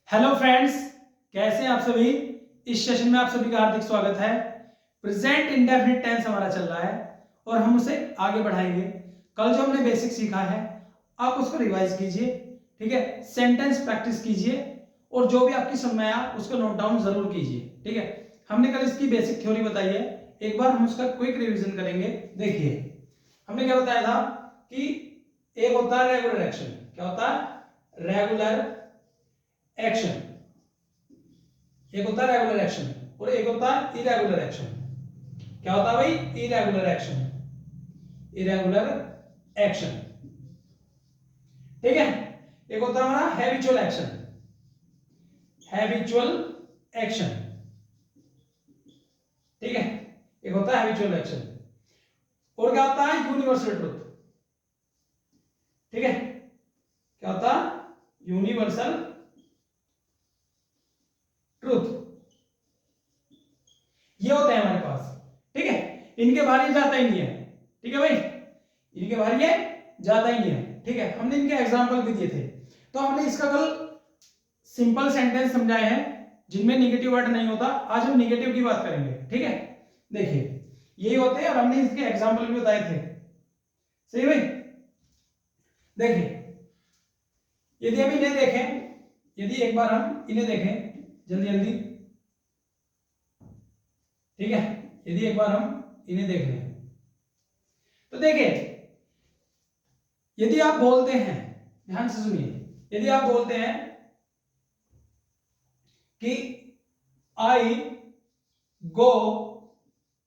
Hello friends, कैसे हैं आप सभी। इस सेशन में आप सभी का हार्दिक स्वागत है। प्रेजेंट इंडेफिनिट टेंस हमारा चल रहा है और हम उसे आगे बढ़ाएंगे। कल जो हमने बेसिक सीखा है आप उसको रिवाइज कीजिए, ठीक है। सेंटेंस प्रैक्टिस कीजिए और जो भी आपकी समझ में आया उसको नोट डाउन जरूर कीजिए, ठीक है। हमने कल इसकी बेसिक थ्योरी बताई है, एक बार हम उसका क्विक रिविजन करेंगे। देखिए हमने क्या बताया था कि एक होता है रेगुलर एक्शन। क्या होता है? Regular action. एक होता है रेगुलर एक्शन और एक होता है इरेगुलर एक्शन। क्या होता है भाई? Irregular action. इरेगुलर एक्शन, ठीक है। एक होता है हमारा हैबिचुअल एक्शन। हैबिचुअल एक्शन, ठीक है। एक होता है हैबिचुअल एक्शन और क्या होता है? यूनिवर्सल ट्रुथ, ठीक है। क्या होता है? Universal truth. ये होते हैं हमारे पास, ठीक है। इनके बाहर ये जाता ही नहीं है, ठीक है भाई। इनके बाहर ये जाता ही नहीं है, ठीक है। हमने इनके एग्जांपल भी दिए थे। तो हमने इसका कल सिंपल सेंटेंस समझाए हैं जिनमें निगेटिव वर्ड नहीं होता। आज हम निगेटिव की बात करेंगे, ठीक है। देखिए यही होते हैं और हमने इसके एग्जांपल भी बताए थे, सही भाई। देखिए यदि हम इन्हें देखें, यदि एक बार हम इन्हें देखें जल्दी जल्दी, ठीक है। यदि एक बार हम इन्हें देख लें तो देखिए यदि आप बोलते हैं, ध्यान से सुनिए, यदि आप बोलते हैं कि आई गो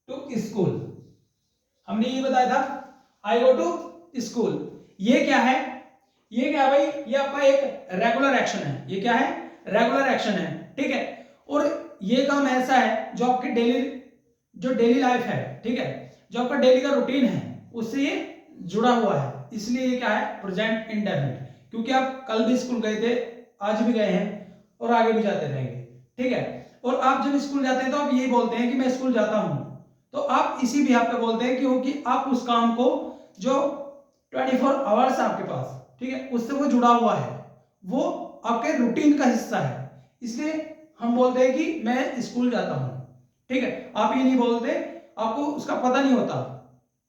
टू स्कूल, हमने ये बताया था आई गो टू स्कूल। ये क्या है? ये क्या है भाई? ये आपका एक रेगुलर एक्शन है। ये क्या है? रेगुलर एक्शन है, ठीक है। और ये काम ऐसा है जो आपकी डेली लाइफ है, ठीक है, जो आपका डेली का रूटीन है उससे ये जुड़ा हुआ है। इसलिए ये क्या है? Present indefinite. क्योंकि आप कल भी स्कूल गए थे, आज भी गए हैं और आगे भी जाते रहेंगे, ठीक है। और आप जब स्कूल जाते हैं तो आप यही बोलते हैं कि मैं स्कूल जाता हूं। तो आप इसी भी पे बोलते हैं क्योंकि आप उस काम को जो 24 आवर्स आपके पास, ठीक है, उससे वो जुड़ा हुआ है, वो आपके रूटीन का हिस्सा है। इसलिए हम बोलते हैं कि मैं स्कूल जाता हूं, ठीक है। आप ये नहीं बोलते, आपको उसका पता नहीं होता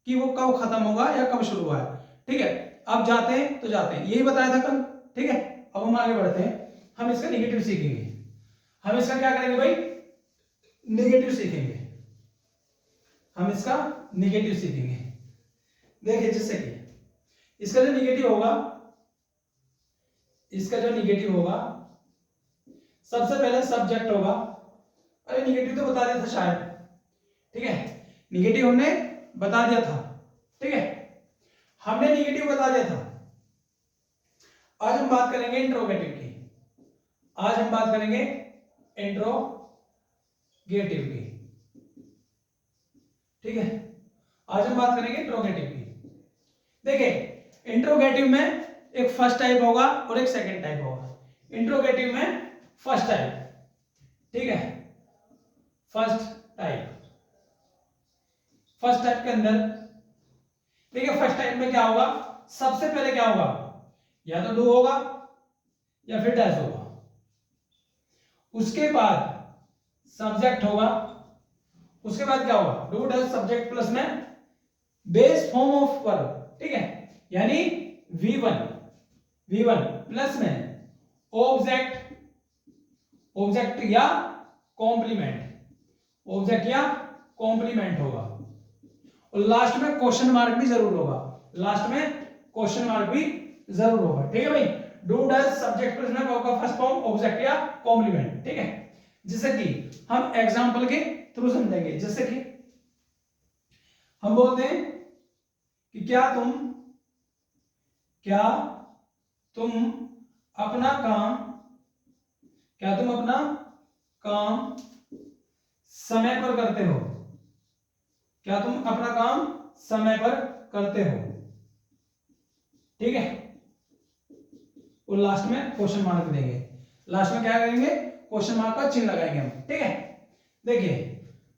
कि वो कब खत्म होगा या कब शुरू हुआ है, ठीक है। आप जाते हैं तो जाते हैं, यही बताया था कल, ठीक है। अब हम आगे बढ़ते हैं, हम इसका निगेटिव सीखेंगे। हम इसका क्या करेंगे भाई? निगेटिव सीखेंगे। हम इसका निगेटिव सीखेंगे। देखिए जैसे कि इसका जो निगेटिव होगा, इसका जो निगेटिव होगा, सबसे पहले सब्जेक्ट होगा। अरे निगेटिव तो बता दिया था शायद, ठीक है। निगेटिव हमने बता दिया था, ठीक है। हमने निगेटिव बता दिया था। आज हम बात करेंगे इंट्रोगेटिव की। आज हम बात करेंगे इंट्रोगेटिव की, ठीक है। आज हम बात करेंगे इंट्रोगेटिव की। देखिए इंट्रोगेटिव में एक फर्स्ट टाइप होगा और एक सेकंड टाइप होगा। इंट्रोगेटिव में फर्स्ट टाइप, ठीक है। फर्स्ट टाइप, फर्स्ट टाइप के अंदर देखिए, फर्स्ट टाइप में क्या होगा? सबसे पहले क्या होगा? या तो डू होगा या फिर डैश होगा। उसके बाद सब्जेक्ट होगा। उसके बाद क्या होगा? डू डैश सब्जेक्ट प्लस में बेस फॉर्म ऑफ वर्ब, ठीक है। यानी V1 प्लस में ऑब्जेक्ट, ऑब्जेक्ट या कॉम्प्लीमेंट, ऑब्जेक्ट या कॉम्प्लीमेंट होगा। और लास्ट में क्वेश्चन मार्क भी जरूर होगा। लास्ट में क्वेश्चन मार्क भी जरूर होगा, ठीक है भाई। डू डज सब्जेक्ट प्लस में वर्ब का फर्स्ट फॉर्म ऑब्जेक्ट या कॉम्प्लीमेंट, ठीक है। जैसे कि हम एग्जांपल के थ्रू समझेंगे। जैसे कि हम बोलते हैं कि क्या तुम अपना काम, क्या तुम अपना काम समय पर करते हो? क्या तुम अपना काम समय पर करते हो, ठीक है। और लास्ट में क्वेश्चन मार्क देंगे। लास्ट में क्या करेंगे? क्वेश्चन मार्क का चिन्ह लगाएंगे हम, ठीक है। देखिए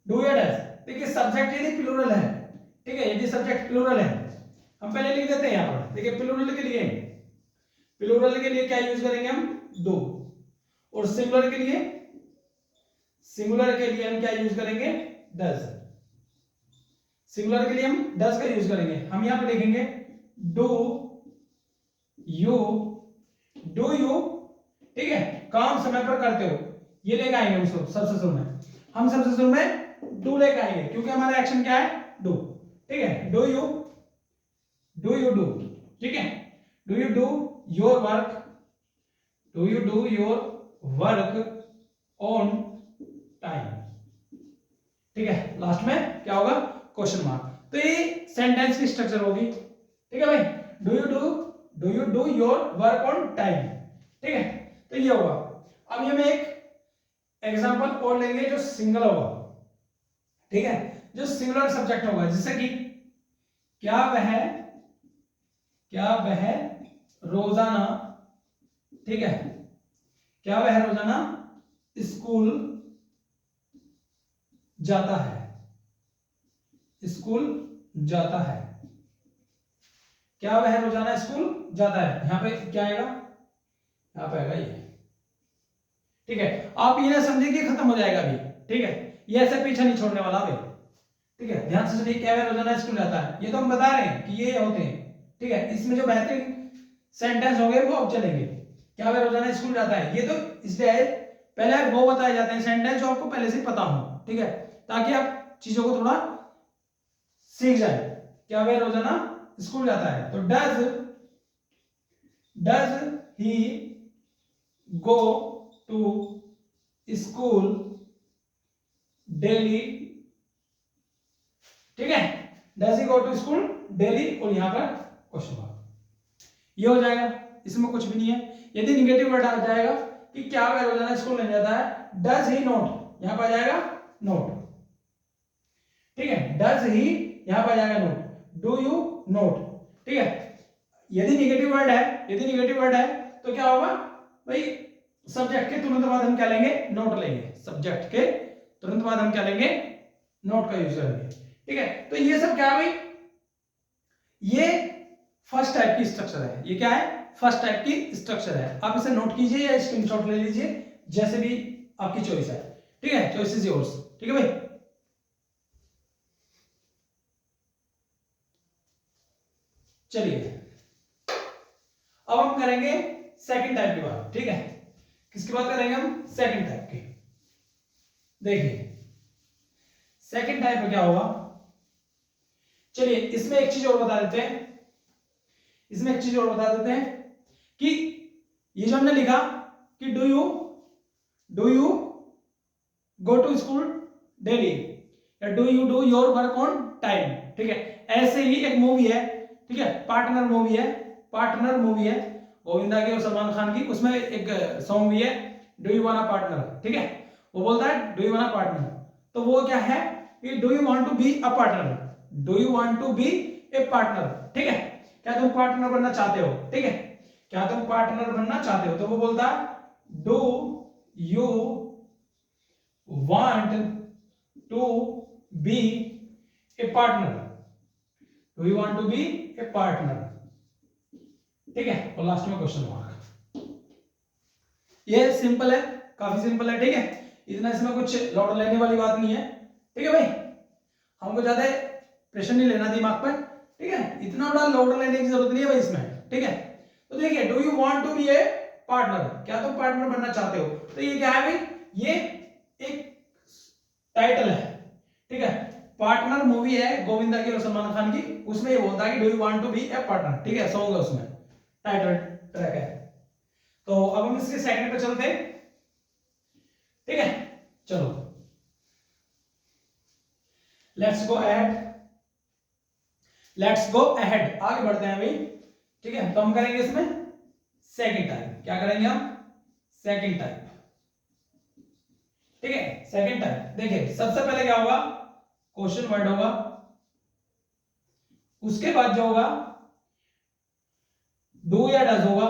डू या डज, देखिए सब्जेक्ट यदि प्लूरल है, ठीक है, यदि सब्जेक्ट प्लूरल है हम पहले लिख देते हैं यहां पर। देखिए प्लूरल के लिए क्या यूज करेंगे हम? डू। और सिंगुलर के लिए हम क्या यूज करेंगे, डज। सिंगुलर के लिए हम डज का यूज करेंगे। हम यहां पे लिखेंगे डू यू, ठीक है, काम समय पर करते हो, ये लेके आएंगे हम सबसे शुरू में। हम सबसे शुरू में डू लेके आएंगे क्योंकि हमारा एक्शन क्या है, डू। ठीक है, डू यू डू, ठीक है, do you do your work, do you do your work on time. ठीक है, लास्ट में क्या होगा, क्वेश्चन मार्क। तो ये सेंटेंस की स्ट्रक्चर होगी। ठीक है भाई, do you do your work on time. ठीक है, तो ये होगा। अब ये हम एक एग्जांपल और लेंगे जो सिंगल होगा। ठीक है, जो सिंगुलर सब्जेक्ट होगा, जैसे कि क्या वह रोजाना, ठीक है, क्या वह रोजाना स्कूल जाता है, स्कूल जाता है, क्या वह रोजाना स्कूल जाता है। यहां पे क्या आएगा, यहां पे आएगा ये। ठीक है, आप ये ना समझिए कि खत्म हो जाएगा अभी। ठीक है, ये ऐसे पीछे नहीं छोड़ने वाला अभी। ठीक है, ध्यान से सुनिए, क्या वह रोजाना स्कूल जाता है, ये तो हम बता रहे हैं कि ये होते हैं। ठीक है, इसमें जो बेहतरीन सेंटेंस होंगे वो अब चलेंगे। क्या वह रोजाना स्कूल जाता है, ये तो इसलिए पहले वो बताए जाते हैं सेंटेंस जो आपको पहले से पता हो। ठीक है, ताकि आप चीजों को थोड़ा सीख जाए। क्या वह रोजाना स्कूल जाता है, तो does he go to school daily. ठीक है, does he go to school daily, और यहां पर क्वेश्चन मार्क, ये हो जाएगा। इसमें कुछ भी नहीं है। यदि निगेटिव वर्ड आ जाएगा कि क्या वह रोजाना स्कूल नहीं जाता है, डज ही नॉट, यहां पर आ जाएगा नोट। ठीक है, डज ही, यहां पर आ जाएगा नोट, डू यू नोट। ठीक है, यदि निगेटिव वर्ड है तो क्या होगा भाई, सब्जेक्ट के तुरंत बाद हम क्या लेंगे, नोट लेंगे। सब्जेक्ट के तुरंत बाद हम क्या लेंगे, नोट का यूज करेंगे। ठीक है, तो ये सब क्या है भाई, ये फर्स्ट टाइप की स्ट्रक्चर है। ये क्या है, फर्स्ट टाइप की स्ट्रक्चर है। आप इसे नोट कीजिए या स्क्रीनशॉट ले लीजिए, जैसे भी आपकी चॉइस है। ठीक है, चॉइस इज योर्स। ठीक है भाई, चलिए अब हम करेंगे सेकंड टाइप की बात। ठीक है, किसकी बात करेंगे हम, सेकंड टाइप की। देखिए सेकंड टाइप में क्या होगा, चलिए इसमें एक चीज और बता देते हैं, कि ये जो हमने लिखा कि do you go to school daily, या do you do your work on time. ठीक है, ऐसे ही एक मूवी है, ठीक है, पार्टनर मूवी है गोविंदा की और सलमान खान की। उसमें एक सॉन्ग भी है, do you want a partner. ठीक है, वो बोलता है do you want a partner, तो वो क्या है कि do you want to be a partner, do you want to be a partner. ठीक है, क्या तुम पार्टनर बनना चाहते हो। ठीक है, क्या तुम पार्टनर बनना चाहते हो, तो वो बोलता है do you want to be a partner, do you want to be a partner. ठीक है, और लास्ट में क्वेश्चन मार्क। ये सिंपल है, काफी सिंपल है। ठीक है, इतना इसमें कुछ लौट लेने वाली बात नहीं है। ठीक है भाई, हमको ज्यादा प्रेशर नहीं लेना दिमाग पर। ठीक है, इतना बड़ा लोड लेने की जरूरत नहीं है भाई इसमें। ठीक है, तो देखिए do you want to be a partner, क्या तुम पार्टनर बनना चाहते हो, तो ये क्या है भाई, ये एक टाइटल है। ठीक है, पार्टनर मूवी है गोविंदा की और सलमान खान की, उसमें ये बोलता है कि do you want to be a partner. ठीक है, सॉन्ग है उसमें, टाइटल ट्रैक है। तो अब हम इसके सेकंड पे चलते हैं। ठीक है, चलो लेट्स गो अहेड, आगे बढ़ते हैं भाई। ठीक है, तो हम करेंगे इसमें सेकंड टाइप। क्या करेंगे हम, सेकंड टाइप। ठीक है, सेकंड टाइप देखिए, सबसे पहले क्या होगा, क्वेश्चन वर्ड होगा, उसके बाद जो होगा डू या डज होगा,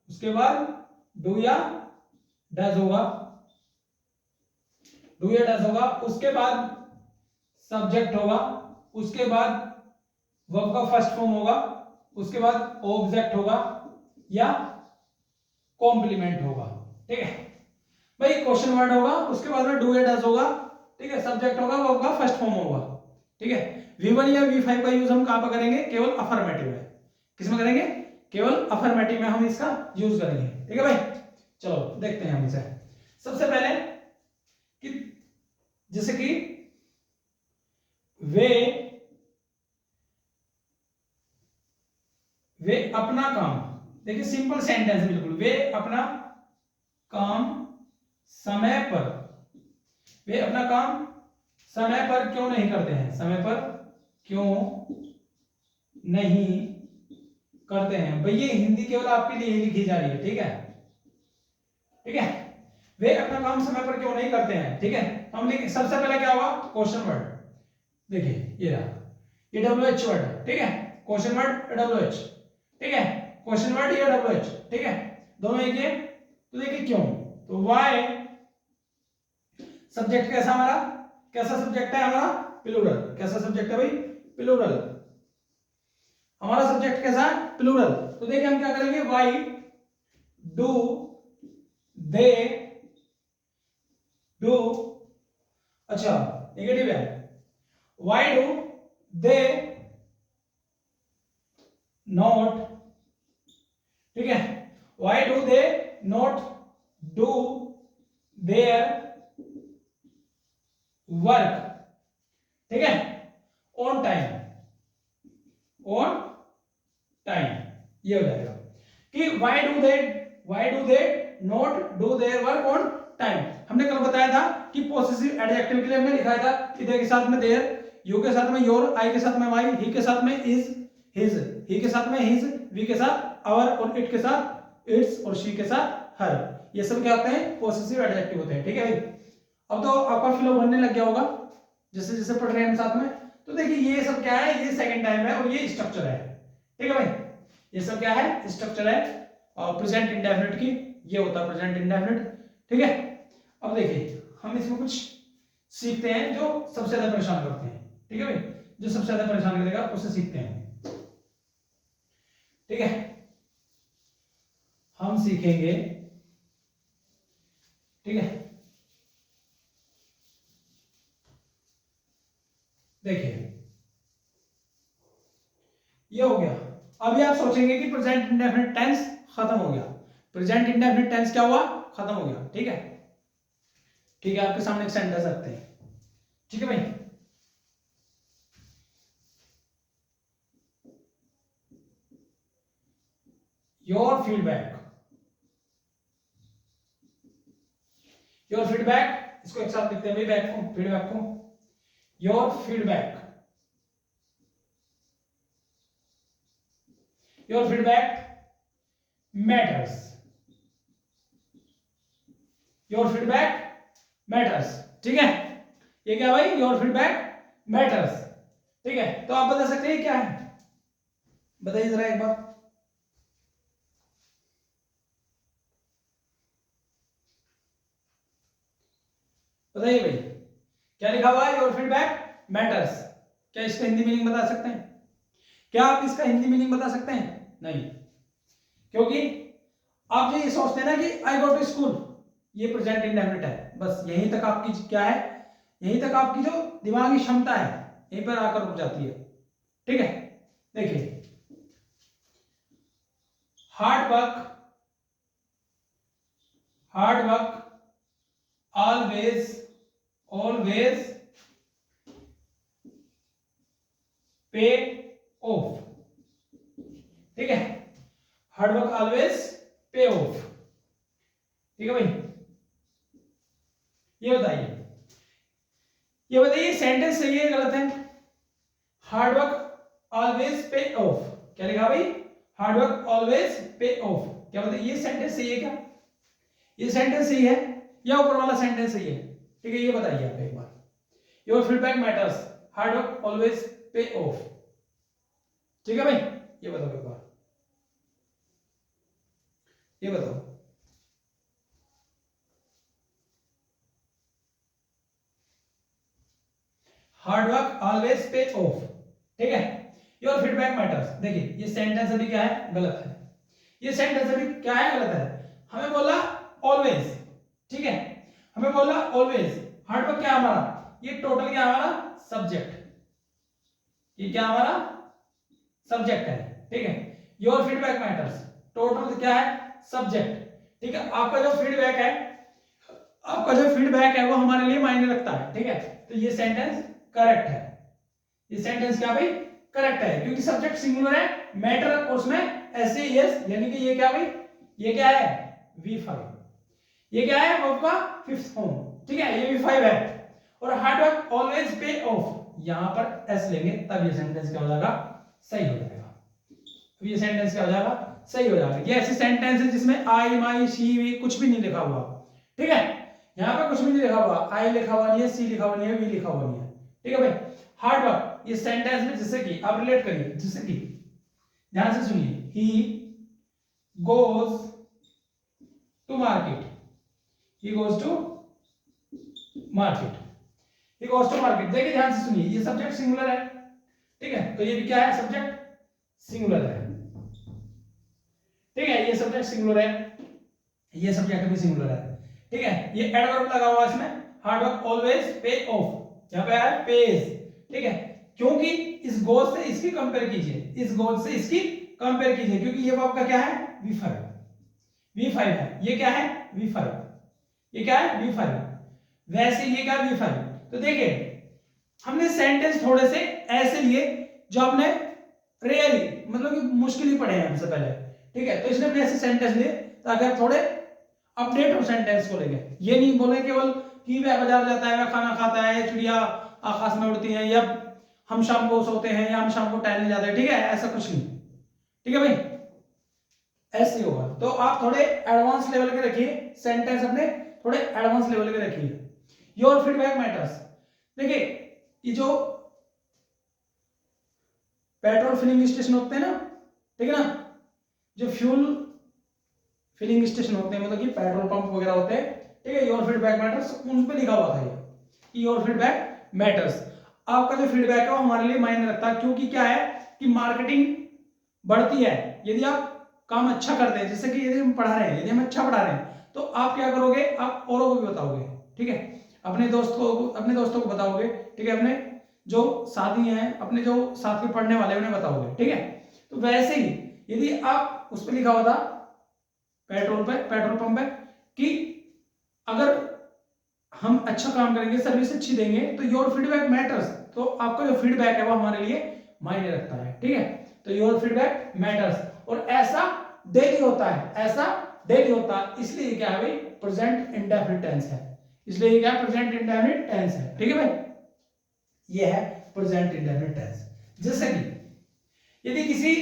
उसके बाद डू या डज होगा, उसके बाद सब्जेक्ट होगा, उसके बाद वर्ब का फर्स्ट फॉर्म होगा, उसके बाद ऑब्जेक्ट होगा या कॉम्प्लीमेंट होगा। ठीक है, भाई क्वेश्चन वर्ड होगा, उसके बाद में डू या डज होगा, ठीक है, सब्जेक्ट होगा वो आपका फर्स्ट फॉर्म होगा, ठीक है। V1 या V5 का यूज हम कहां पर करेंगे? केवल अफर्मेटिव में। किसमें करेंगे? केवल अफर्मेटिव में हम इसका यूज करेंगे, ठीक है भाई। चलो देखते हैं हम इसे। सबसे पहले कि जैसे कि वे अपना काम, देखिए सिंपल सेंटेंस बिल्कुल, वे अपना काम समय पर, वे अपना काम समय पर क्यों नहीं करते हैं? समय पर क्यों नहीं करते हैं? भाई ये हिंदी केवल आपके लिए ही लिखी जा रही है, ठीक है, ठीक है। वे अपना काम समय पर क्यों नहीं करते हैं, ठीक है। हम लिख, सबसे पहले क्या होगा? क्वेश्चन वर्ड, देखिए ये रहा, ये WH वर्ड, ठीक है, क्वेश्चन वर्ड WH, ठीक है, क्वेश्चन वर्ड ये WH, ठीक है, दोनों एक ही है। तो देखिए क्यों, तो वाई सब्जेक्ट कैसा हमारा, कैसा सब्जेक्ट है हमारा? प्लूरल। कैसा सब्जेक्ट है भाई? प्लूरल। हमारा सब्जेक्ट कैसा है? प्लूरल। तो देखिए हम क्या करेंगे? वाई डू दे डू, अच्छा नेगेटिव है, वाई डू दे नॉट, ठीक है, why do they not do their work, ठीक है, ऑन टाइम, ऑन टाइम, ये हो जाएगा कि why do they not do their work on time. हमने कल बताया था कि पॉसेसिव एडजेक्टिव के लिए हमने लिखा था कि दे के साथ में देयर, यू के साथ में योर, आई के साथ में वाई, ही के साथ में इज हिज, ही के साथ में हिज, वी के साथ आवर, और इट के साथ इट्स, और शी के साथ हर। ये सब क्या होते हैं? पॉसेसिव एडजेक्टिव होते हैं, ठीक है भाई। अब तो आपका फ्लो बनने लग गया होगा जैसे जैसे पढ़ रहे हैं हम साथ में। तो देखिए ये सब क्या है? ये सेकंड टाइम है और ये स्ट्रक्चर है, ठीक है भाई। ये सब क्या है? स्ट्रक्चर है और प्रेजेंट इंडेफिनिट की, ये होता है प्रेजेंट इंडेफिनिट, ठीक है। अब देखिए हम इसमें कुछ सीखते हैं जो सबसे ज्यादा परेशान करते हैं, ठीक है भाई, जो सबसे ज्यादा परेशान करेगा उससे सीखते हैं, ठीक है। हम सीखेंगे, ठीक है, देखिए ये हो गया। अभी आप सोचेंगे कि प्रेजेंट इंडेफिनिट टेंस खत्म हो गया। प्रेजेंट इंडेफिनिट टेंस क्या हुआ? खत्म हो गया, ठीक है, ठीक है। आपके सामने एक सेंटेंस रखते हैं, ठीक है भाई। योर फीडबैक, योर फीडबैक, इसको एक साथ लिखते हैं भाई, बैक को, फीडबैक को, your feedback, your feedback matters, your feedback matters, ठीक है। ये क्या भाई? योर फीडबैक मैटर्स, ठीक है। तो आप बता सकते हैं क्या है? बताइए जरा एक बार। बताइए भाई क्या लिखा हुआ है? Your feedback matters. क्या इसका हिंदी मीनिंग बता सकते हैं? क्या आप इसका हिंदी मीनिंग बता सकते हैं? नहीं, क्योंकि आप जो ये सोचते हैं ना कि आई गो टू स्कूल, ये प्रेजेंट इंडेफिनिट है, बस यहीं तक आपकी क्या है, यहीं तक आपकी जो दिमागी क्षमता है यहीं पर आकर रुक जाती है, ठीक है। देखिए hard work always pay off, ठीक है, hard work always pay off, ठीक है भाई। ये बताइए सेंटेंस सही है गलत है? Hard work always pay of, क्या लिखा भाई? Hard work always pay of, क्या बताइए ये सेंटेंस सही है क्या? ये सेंटेंस सही है या ऊपर वाला सेंटेंस सही है? ठीक है, ये बताइए आप एक बार। Your feedback matters, hard work always pay off, ठीक है भाई, ये बताओ एक बार, ये बताओ। Hard work always pay off, ठीक है। योर फीडबैक मैटर्स, देखिए ये सेंटेंस अभी क्या है? गलत है। ये सेंटेंस अभी क्या है? गलत है। हमें बोला ऑलवेज, ठीक है, हमें बोला ऑलवेज, हार्ड वर्क क्या हमारा, ये टोटल क्या हमारा सब्जेक्ट, ये क्या हमारा सब्जेक्ट है, ठीक है। योर फीडबैक मैटर्स, टोटल क्या है सब्जेक्ट, ठीक है। आपका जो फीडबैक है, आपका जो फीडबैक है वो हमारे लिए मायने रखता है, ठीक है। तो ये सेंटेंस करेक्ट है, ये सेंटेंस क्या भाई करेक्ट है, क्योंकि सब्जेक्ट सिंगुलर है, मैटर और उसमें ऐसे यस, यानी कि ये क्या भाई, ये क्या है V5, ये क्या है वर्ब का फिफ्थ फॉर्म, ठीक है, ये V5 है। और hard work always pay of, यहां पर एस लेंगे तब ये सेंटेंस क्या हो जाएगा, सही हो जाएगा। तो ये सेंटेंस क्या हो जाएगा, सही हो जाएगा। ये ऐसे सेंटेंस है जिसमें आई माई शी वी कुछ भी नहीं लिखा हुआ, ठीक है, यहां पर कुछ भी नहीं लिखा हुआ, आई लिखा हुआ नहीं है, सी लिखा हुआ नहीं है, वी लिखा हुआ नहीं है, ठीक है भाई। हार्ड वर्क ये सेंटेंस में जैसे कि आप रिलेट करिए, जैसे कि ध्यान से सुनिए, he goes to market, he goes to market, he goes to market, देखिए ध्यान से सुनिए, ये सब्जेक्ट सिंगुलर है, ठीक है, तो ये भी क्या है सब्जेक्ट सिंगुलर है, ठीक है, ये सब्जेक्ट सिंगुलर है, ये सब्जेक्ट भी सिंगुलर है, ठीक है। ये एडवर्ब लगा हुआ है इसमें, hard work always pay of, यहां पे है पेज, ठीक है, क्योंकि इस गोज से इसकी कंपेयर कीजिए, इस गोज से इसकी कंपेयर कीजिए, क्योंकि ये वर्ब का क्या है V5, V5 है, ये क्या है V5, ये क्या है V5, वैसे ये क्या V5। तो देखिए हमने सेंटेंस थोड़े से ऐसे लिए जो आपने रेयरली मतलब कि मुश्किल ही पढ़े हैं हमसे पहले, ठीक है, तो इसने अपने ऐसे सेंटेंस लिए ताकि आप थोड़े अपडेट हो सेंटेंस को लेके, ये नहीं बोले केवल कि वह बाजार जाता है, वह खाना खाता है, चिड़िया आकाश में उड़ती है, या हम शाम को सोते हैं, या हम शाम को टहलने जाते हैं, ठीक है, ऐसा कुछ नहीं, ठीक है भाई, ऐसे होगा। तो आप थोड़े एडवांस लेवल के रखिए सेंटेंस, अपने थोड़े एडवांस लेवल के रखिए। योर फीडबैक मैटर्स, देखिए ये जो पेट्रोल फिलिंग स्टेशन होते हैं ना, ठीक है ना, जो फ्यूल फिलिंग स्टेशन होते हैं, मतलब कि पेट्रोल पंप वगैरह होते हैं, ठीक है, योर फीडबैक मैटर्स उन पे लिखा हुआ था ये कि योर फीडबैक मैटर्स, आपका जो फीडबैक है वो हमारे लिए मायने रखता है, क्योंकि क्या है कि मार्केटिंग बढ़ती है यदि आप काम अच्छा करते हैं, जैसे कि यदि हम पढ़ा रहे हैं, यदि हम अच्छा पढ़ा रहे हैं तो आप क्या करोगे, आप औरों को भी बताओगे, ठीक है, अपने दोस्तों को बताओगे, ठीक है, अपने जो साथी हैं, अपने जो साथ में पढ़ने वाले उन्हें बताओगे, ठीक है। तो वैसे ही यदि आप उस पर लिखा हुआ था पेट्रोल पंप पे कि अगर हम अच्छा काम करेंगे, सर्विस अच्छी देंगे, तो योर फीडबैक मैटर्स, तो आपका जो फीडबैक है वो हमारे लिए मायने रखता है, ठीक है, तो योर फीडबैक मैटर्स। और ऐसा डेली होता है, ऐसा डेली होता है, इसलिए क्या है भाई प्रेजेंट इंडेफिनिट टेंस है, इसलिए क्या प्रेजेंट इंडेफिनिट टेंस है, ठीक है भाई, ये है प्रेजेंट इंडेफिनिट टेंस। जैसे कि यदि किसी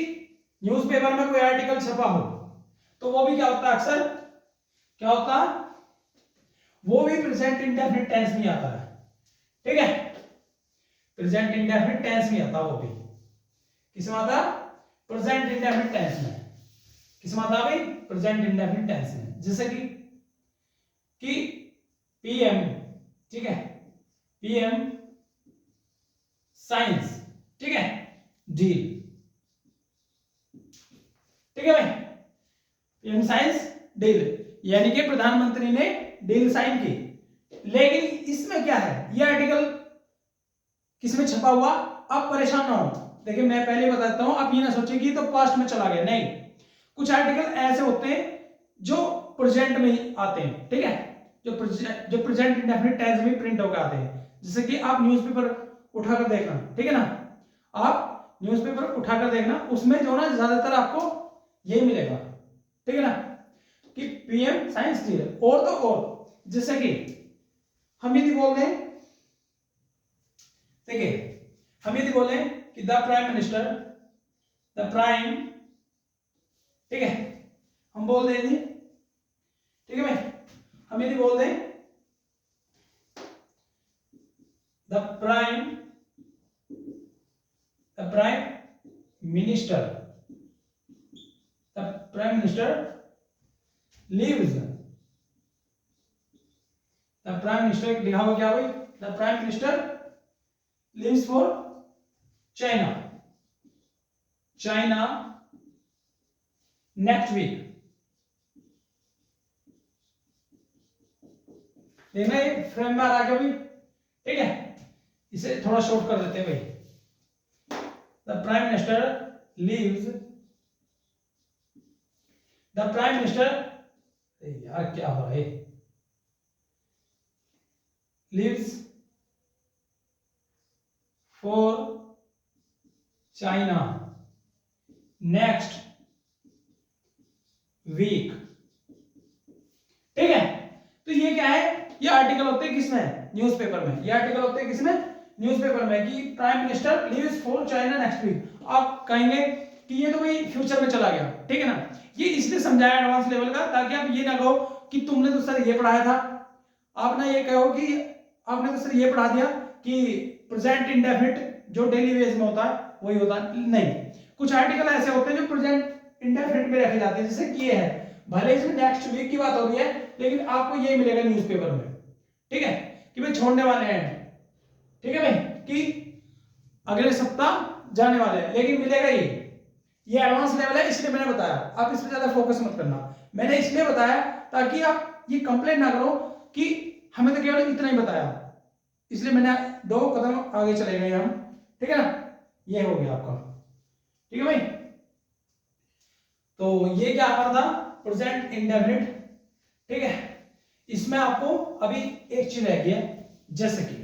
न्यूज़पेपर में कोई आर्टिकल छपा हो तो वो भी क्या होता है, अक्सर क्या होता है, वो भी प्रेजेंट इंडेफिनिट टेंस में आता है, ठीक है, प्रेजेंट इंडेफिनिट टेंस में आता, वो भी किसमें आता, प्रेजेंट इंडेफिनिट टेंस में, किसमें आता भाई प्रेजेंट इंडेफिनिट टेंस में। जैसे कि पीएम, ठीक है, पीएम साइंस, ठीक है, डील, ठीक है भाई, पीएम साइंस डील, यानी कि प्रधानमंत्री ने डील साइन की। लेकिन इसमें क्या है, ये आर्टिकल किसमें छपा हुआ, आप परेशान ना हो, देखिए मैं पहले बताता हूं, आप ये ना सोचिए कि तो पास्ट में चला गया, नहीं, कुछ आर्टिकल ऐसे होते हैं जो प्रेजेंट में आते हैं, ठीक है, जो प्रेजेंट इंडेफिनिट टेंस में प्रिंट होकर आते हैं। जैसे कि आप न्यूज़पेपर उठाकर देखना, ठीक है ना, आप न्यूज़पेपर उठाकर देखना, उसमें जो ना ज्यादातर आपको यही मिलेगा, ठीक है ना, कि पीएम साइंस डील, और तो और जैसे कि हम यदि बोल दें, देखिए हम यदि बोले कि the prime minister, the prime, ठीक है, हम बोल दें, ठीक है भाई, हम यदि बोल दें the prime minister, the prime minister leaves, the prime minister लिखा हुआ क्या भाई, the prime minister leaves for China next week, देखना ये फ्रेम में आ रहा है अभी, ठीक है। इसे थोड़ा शॉर्ट कर देते हैं भाई। The prime minister leaves, the prime minister, यार क्या हो रहा है, leaves for China next week, ठीक है। तो ये क्या है, ये आर्टिकल होते हैं किसमें, न्यूज़पेपर में। ये आर्टिकल होते हैं किसमें, न्यूज़पेपर में, कि prime minister leaves for China next week. आप कहेंगे कि ये तो भाई फ्यूचर में चला गया, ठीक है ना। ये इसलिए समझाया एडवांस लेवल का, ताकि आप ये ना कहो कि तुमने तो सर ये पढ़ाया था, आप ना ये कहो कि आपने तो सर ये पढ़ा दिया कि प्रेजेंट इंडेफिनिट जो डेली बेस में होता है वही होता है। नहीं, कुछ आर्टिकल ऐसे होते हैं जो प्रेजेंट इंडेफिनिट में रखे जाते हैं, जैसे कि ये है, भले इसमें नेक्स्ट वीक की बात हो रही है, लेकिन आपको यही मिलेगा न्यूज़पेपर में, ठीक है, कि भाई छोड़ने वाले हैं, ठीक है भाई, कि अगले सप्ताह जाने वाले हैं, लेकिन मिलेगा ये एडवांस लेवल है, इसलिए मैंने बताया। आप इस पर ज्यादा फोकस मत करना, मैंने इसलिए बताया ताकि आप ये कंप्लेंट ना करो कि हमें तो केवल इतना ही बताया, इसलिए मैंने 2 कदम आगे चले गए हम, ठीक है ना। ये हो गया आपका, ठीक है भाई। तो ये क्या हमारा था, प्रेजेंट इंडेफिनिट, ठीक है। इसमें आपको अभी एक चीज रह गई है, जैसे कि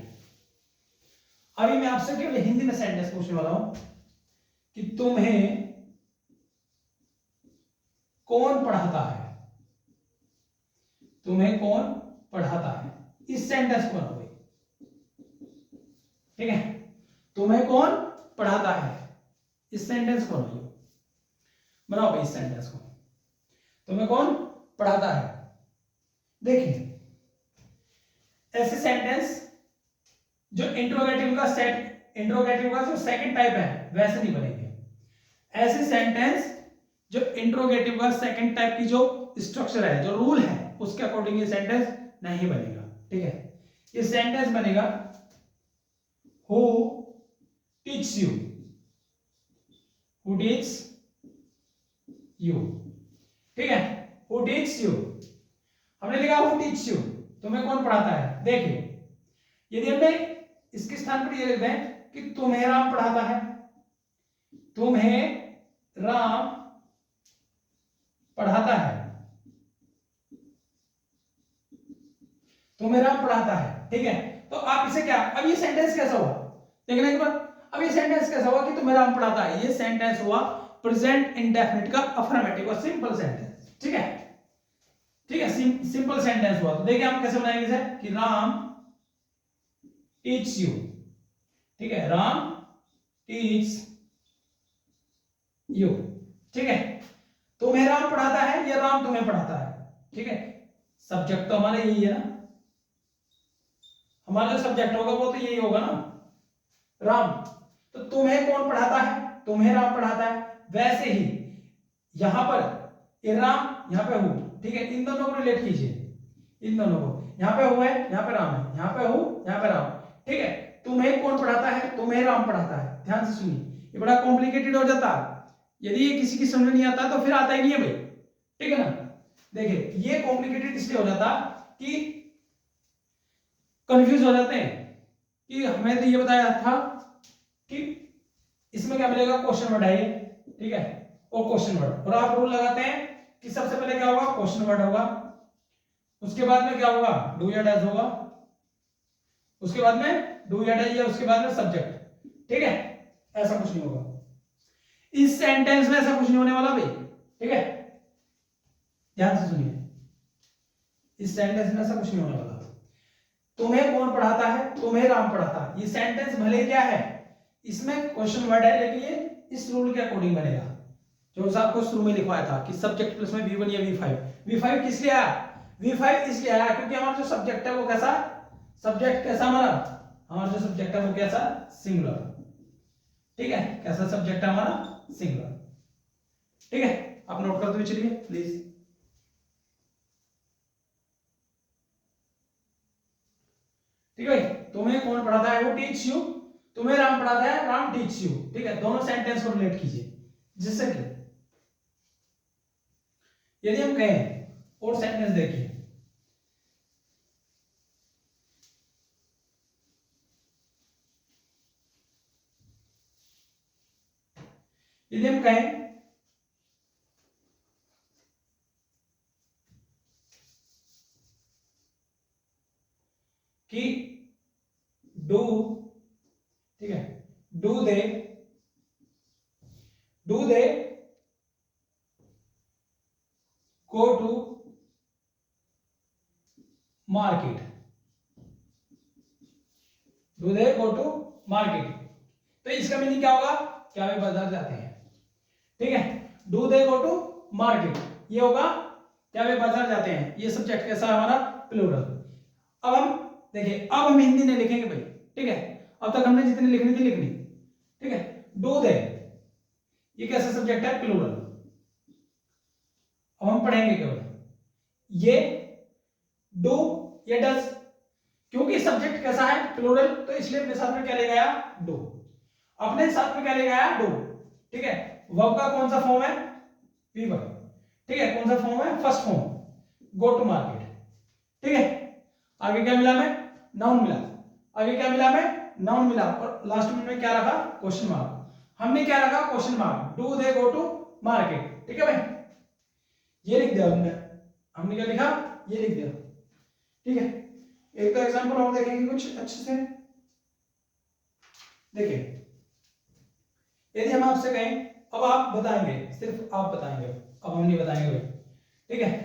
अभी मैं आपसे केवल हिंदी में सेंटेंस पूछने वाला हूं कि तुम्हें कौन पढ़ाता है, तुम्हें कौन पढ़ाता है, इस सेंटेंस को बनाओ भाई, ठीक है। तुम्हें कौन पढ़ाता है, इस सेंटेंस को बनाओ भाई, इस सेंटेंस को, तुम्हें कौन पढ़ाता है। देखिए ऐसे सेंटेंस जो इंट्रोगेटिव का जो सेकंड टाइप है वैसे नहीं बनेंगे। ऐसे सेंटेंस जो इंट्रोगेटिव का सेकंड टाइप की जो स्ट्रक्चर है, जो रूल है, उसके अकॉर्डिंग ये सेंटेंस नहीं बनेगा, ठीक है। ये सेंटेंस बनेगा who teach you, who teach you, ठीक है। हु टीच यू, हमने लिखा हु टीच यू, तुम्हें कौन पढ़ाता है। देखिए यदि हमने इसके स्थान पर ये लिख दें कि तुम्हें राम पढ़ाता है, तुम्हें राम पढ़ाता है, तुम्हें राम पढ़ाता है, ठीक है। तो आप इसे क्या, अब ये सेंटेंस कैसा हुआ देखने के बाद, अब ये सेंटेंस कैसा हुआ कि तुम्हें राम पढ़ाता है, ये सेंटेंस हुआ प्रेजेंट इंडेफिनिट का अफर्मेटिव और सिंपल सेंटेंस, ठीक है, ठीक है, सिंपल सेंटेंस हुआ। तो देखिए हम कैसे बनाएंगे इसे कि राम टीच यू, ठीक है, राम टीच यू, ठीक है। तुम्हें राम पढ़ाता है या राम तुम्हें पढ़ाता है, ठीक है। सब्जेक्ट तो हमारा यही है ना, हमारा जो सब्जेक्ट होगा वो तो यही होगा ना, राम। तो तुम्हें कौन पढ़ाता है, तुम्हें राम पढ़ाता है। वैसे ही यहां पर ये राम, यहां पे हूं, ठीक है, इन दोनों को रिलेट कीजिए, इन दोनों को, यहां पे हूं है, यहां पे राम है, यहां पे हूं, यहां पे राम, ठीक है। तुम्हें कौन पढ़ाता है, तुम्हें राम पढ़ाता है। ध्यान से सुनिए, ये बड़ा कॉम्प्लिकेटेड हो जाता है, यदि ये किसी की समझ नहीं आता तो फिर आता ही नहीं है भाई, ठीक है ना। देखिए ये कॉम्प्लिकेटेड इसलिए हो जाता कि कंफ्यूज हो जाते हैं कि हमें तो ये बताया था कि इसमें क्या मिलेगा, क्वेश्चन वर्ड है ये, ठीक है, और क्वेश्चन वर्ड, और आप रूल लगाते हैं कि सबसे पहले क्या होगा, क्वेश्चन वर्ड होगा, उसके बाद में क्या होगा, डू या डज होगा, उसके बाद में डू या डज, या उसके बाद में सब्जेक्ट, ठीक है। ऐसा कुछ नहीं होगा इस सेंटेंस में, ऐसा कुछ नहीं होने वाला भाई, ठीक है, ध्यान से सुनिए, इस सेंटेंस में ऐसा कुछ नहीं होने वाला। तुम्हें कौन पढ़ाता है, तुम्हें राम पढ़ाता है, ये सेंटेंस भले क्या है, इसमें क्वेश्चन वर्ड है, लेकिन ये इस रूल के अकॉर्डिंग बनेगा जो आपको शुरू में लिखवाया था कि सब्जेक्ट प्लस में V1 या V5। V5 किस लिए आया, V5 इसलिए आया क्योंकि हमारा जो सब्जेक्ट है वो कैसा, सब्जेक्ट कैसा, हमारा जो सब्जेक्ट है वो कैसा, सिंगुलर, ठीक है, कैसा सब्जेक्ट है हमारा, सिंगुलर, ठीक है। आप नोट करते हुए चलिए प्लीज। ठीक है, तुम्हें कौन पढ़ाता है, वो टीच यू, तुम्हें राम पढ़ाता है, राम टीच यू, ठीक है। दोनों सेंटेंस को रिलेट कीजिए, जिससे कि यदि हम कहें और सेंटेंस देखिए, यदि हम कहें कि डू, ठीक है, do they go to market, do they go to market, तो इसका मीनिंग क्या होगा, क्या वे बाजार जाते हैं, ठीक है। Do they go to market, ये होगा क्या वे बाजार जाते हैं, ये सब्जेक्ट कैसा है हमारा, प्लूरल। अब हम देखिए, अब हम हिंदी में लिखेंगे भाई, ठीक है। अब तक हमने जितनी लिखनी थी लिखनी, ठीक है। डू दे, ये कैसा सब्जेक्ट है, प्लूरल। अब हम पढ़ेंगे केवल ये डू, ये डज, क्योंकि सब्जेक्ट कैसा है, प्लूरल, तो इसलिए अपने साथ में क्या ले गया, डू। अपने साथ में क्या ले गया, डू, ठीक है। वर्ब का कौन सा फॉर्म है, वी वर्ब, ठीक है। कौन सा फॉर्म है, first form, go to market, ठीक है। आगे क्या मिला हमें, नाउन मिला, आगे क्या मिला हमें, नाउन मिला, और लास्ट में क्या रखा, क्वेश्चन मार्क। हमने क्या रखा, question mark, do they go to market, ठीक है भाई। ये लिख दिया हमने क्या लिखा, ये लिख दिया, ठीक है। एक तो एग्जांपल और देखेंगे कुछ अच्छे से, देखिए। यदि हम आपसे कहें, अब आप बताएंगे, सिर्फ आप बताएंगे, अब हम नहीं बताएंगे भाई, ठीक है।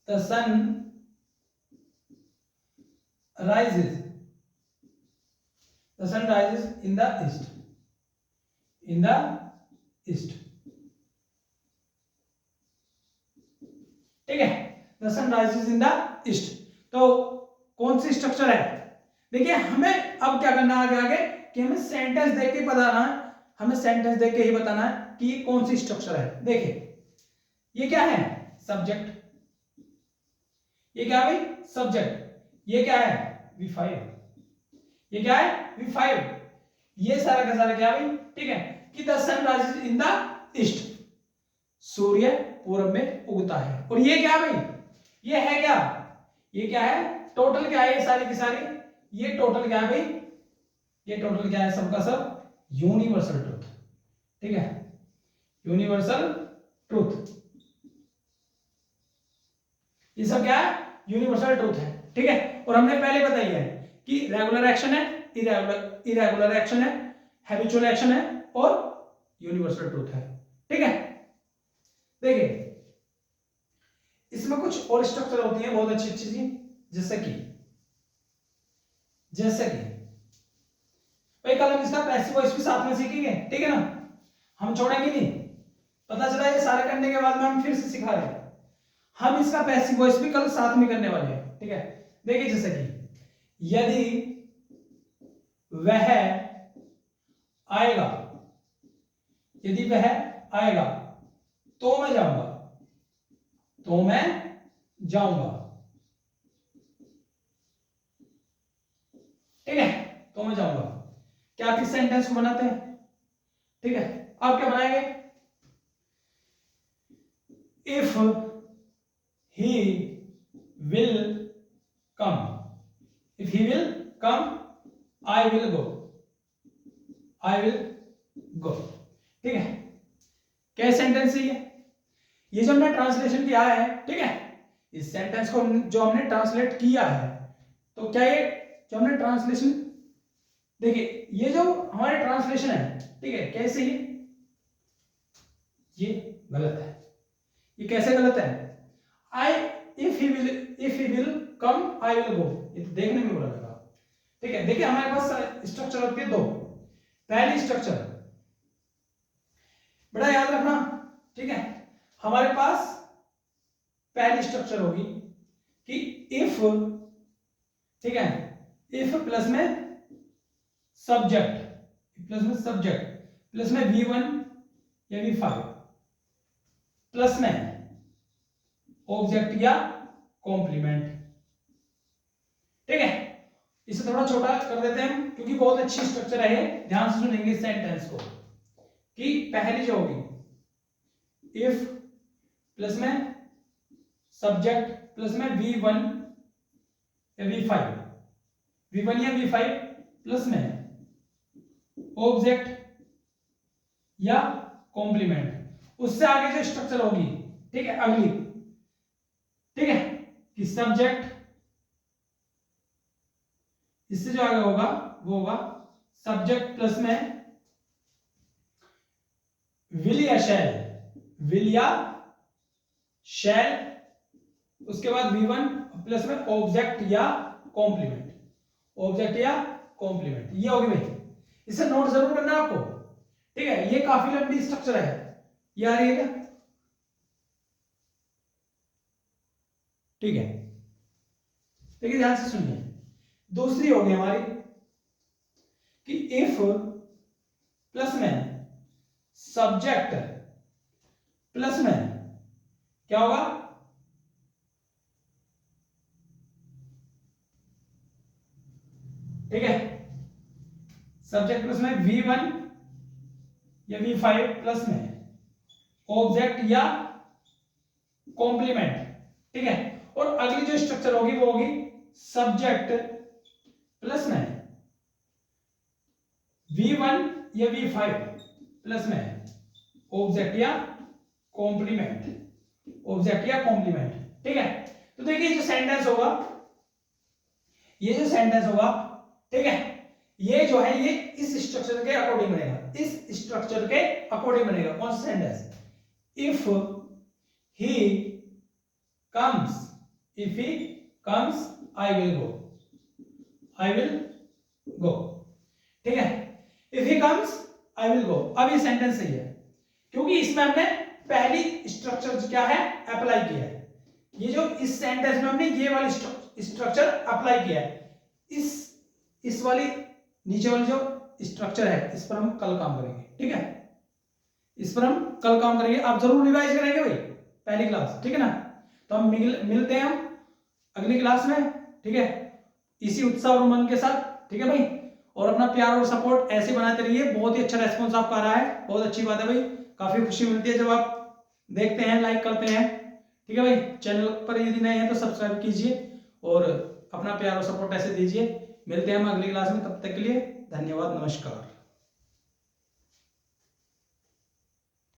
The sun rises, the sun rises in the east, in the east, ठीक है। The sun rises in the east, तो कौन सी स्ट्रक्चर है, देखिए। हमें अब क्या करना है, आगे आगे कि हमें सेंटेंस देख के बताना है, हमें सेंटेंस देख के ही बताना है कि ये कौन सी स्ट्रक्चर है। देखिए, ये क्या है, सब्जेक्ट, ये क्या है भाई, सब्जेक्ट, ये क्या है, V5, ये क्या है, V5, ये सारा का सारा क्या है भाई, ठीक है। कि the sun rises in the east, सूर्य पूरब में उगता है, और ये क्या भाई, ये है क्या, ये क्या है, टोटल क्या है, ये सारी की सारी, ये टोटल क्या है भाई, ये टोटल क्या है, सबका सब यूनिवर्सल ट्रूथ, ठीक है, यूनिवर्सल ट्रूथ, ये सब क्या है, यूनिवर्सल ट्रूथ है, ठीक है। और हमने पहले बताई है कि रेगुलर एक्शन है, इरेगुलर एक्शन है, हैबिचुअल एक्शन है, और यूनिवर्सल ट्रूथ है, ठीक है। देखिए, इसमें कुछ और स्ट्रक्चर होती है बहुत अच्छी अच्छी सी, जैसे कि भाई कल हम इसका पैसिव वॉइस भी साथ में सीखेंगे, ठीक है ना, हम छोड़ेंगे नहीं। पता चला ये सारे करने के बाद में हम फिर से सिखा रहे हैं, हम इसका पैसिव वॉइस भी कल साथ में करने वाले हैं, ठीक है। देखिए, जैसे कि यदि वह आएगा, यदि वह आएगा तो मैं जाऊंगा, तो मैं जाऊंगा, ठीक है, तो मैं जाऊंगा। क्या किस सेंटेंस को बनाते हैं, ठीक है। आप क्या बनाएंगे, if he will come, if he will come I will go, I will go, ठीक है। क्या सेंटेंस है ये जो हमने ट्रांसलेशन किया है, ठीक है, इस सेंटेंस को जो हमने ट्रांसलेट किया है, तो क्या ये जो हमने ट्रांसलेशन, देखिए ये जो हमारे ट्रांसलेशन है, ठीक है, कैसे ये गलत है, ये कैसे गलत है, I if he will come I will go, ये देखने में बुरा लगा, ठीक है। देखिए, हमारे पास स्ट्रक्चर होती है दो, पहली स्ट्रक्चर बड़ा याद रखना, ठीक है। हमारे पास पहली स्ट्रक्चर होगी कि इफ, ठीक है, इफ प्लस में सब्जेक्ट, प्लस में सब्जेक्ट, प्लस में V1 या V5, प्लस में ऑब्जेक्ट या कॉम्प्लीमेंट, ठीक है। इसे थोड़ा छोटा कर देते हैं क्योंकि बहुत अच्छी स्ट्रक्चर है ये, ध्यान से सुनेंगे सेंटेंस को, कि पहली जो होगी इफ प्लस में सब्जेक्ट प्लस में V1 या V5, V1 या V5 प्लस में ऑब्जेक्ट या कॉम्प्लीमेंट। उससे आगे जो स्ट्रक्चर होगी, ठीक है, अगली, ठीक है, कि सब्जेक्ट, इससे जो आगे होगा वो होगा सब्जेक्ट प्लस में विल या शैल, विल या शैल, उसके बाद V1 प्लस में ऑब्जेक्ट या कॉम्प्लीमेंट, ऑब्जेक्ट या कॉम्प्लीमेंट, ये होगी भाई। इसे नोट जरूर करना आपको, ठीक है। ये काफी लंबी स्ट्रक्चर है, ये आ रही है क्या, ठीक है। देखिए ध्यान से सुनिए, दूसरी होगी हमारी कि इफ प्लस में सब्जेक्ट प्लस में क्या होगा, ठीक है, सब्जेक्ट प्लस में V1 या V5 प्लस में ऑब्जेक्ट या कॉम्प्लीमेंट, ठीक है। और अगली जो स्ट्रक्चर होगी वो होगी सब्जेक्ट प्लस में V1 या V5 प्लस में ऑब्जेक्ट या कॉम्प्लीमेंट, ऑब्जेक्ट या कॉम्प्लीमेंट, ठीक है। तो देखिए जो सेंटेंस होगा, ये जो सेंटेंस होगा, ठीक है, ये जो है ये इस स्ट्रक्चर के अकॉर्डिंग बनेगा, इस स्ट्रक्चर के अकॉर्डिंग बनेगा। कौन सा sentence, if he comes, if he comes I will go, I will go, ठीक है, if he comes I will go. अब ये सेंटेंस सही है क्योंकि इसमें हमने पहली स्ट्रक्चर क्या है अप्लाई किया है। ये जो इस सेंटेंस में हमने ये वाली स्ट्रक्चर अप्लाई किया है, इस वाली नीचे वाली जो स्ट्रक्चर है इस पर हम कल काम करेंगे, ठीक है, इस पर हम कल काम करेंगे। आप जरूर रिवाइज करेंगे भाई पहली क्लास, ठीक है ना। तो हम मिलते हैं हम अगली क्लास में, ठीक है, इसी उत्साह और उमंग के साथ, ठीक है भाई। और अपना प्यार और सपोर्ट ऐसे बनाते रहिए, बहुत ही अच्छा रेस्पॉन्स आपका आ रहा है, बहुत अच्छी बात है भाई, काफी खुशी मिलती है जब आप देखते हैं, लाइक करते हैं, ठीक है भाई। चैनल पर यदि नए हैं तो सब्सक्राइब कीजिए और अपना प्यार और सपोर्ट ऐसे दीजिए। मिलते हैं हम अगली क्लास में, तब तक के लिए धन्यवाद, नमस्कार।